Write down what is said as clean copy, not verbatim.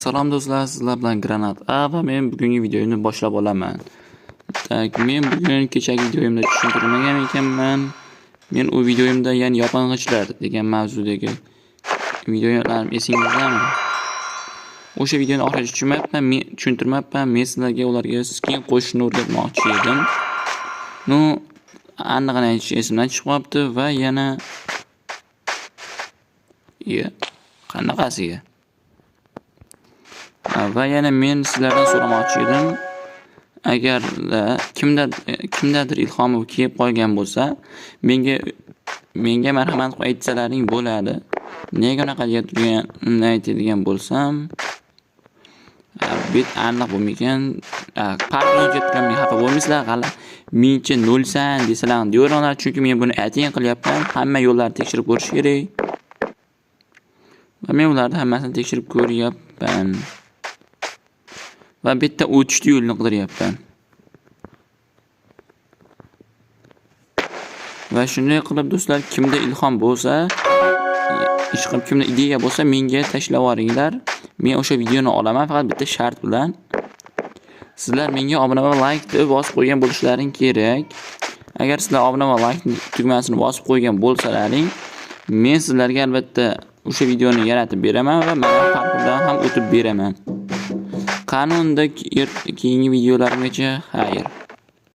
Salom do'stlar, sizlar bilan Granat A va men bugungi videoyimni boshlab olaman. Tak, men bugun kechagi videoyimda tushuntirmagan ekanman. Men u videoyimda ya'ni yopang'ichlar degan mavzudagi videolarım esingizdami? O'sha videoni oxirigacha tushuntirmabman. Men sizlarga ularga skin qo'shishni o'rgatmoqchi edim. Aniqini aytish esimdan chiqib qolibdi va yana qanaqasiga? Va yana men sizlardan so'ramoqchi edim. Agar kimdadir ilhomi kelib qolgan bo'lsa, menga marhamat qilib aytsalaring bo'ladi. Nega unaqa deyotganimni aytadigan bo'lsam, bit aniq bo'lmagan. Pardon ketganimga xafa bo'lmaysizlar, g'ala mencha 0 san desalar deyaveringlar, chunki men buni atayin qilyapman. Hamma yo'llarni tekshirib ko'rish kerak. Va men ularni hammasini tekshirib ko'ryapman. Va bitta o'tishni yo'lini qidiryapman. Va shunday qilib do'stlar, kimda ilhom bo'lsa, kimda ideya bo'lsa, menga tashlab yuboringlar. Men o'sha videoni olaman, faqat bitta shart bilan. Sizlar menga obuna va like deb bosib qo'ygan bo'lishlaring kerak. Agar sizlar obuna va like tugmasini bosib qo'ygan bo'lsalaring, men sizlarga albatta o'sha videoni yaratib beraman va mana parkurdan ham o'tib beraman. Qanunda keyingi videolarimgacha xayr.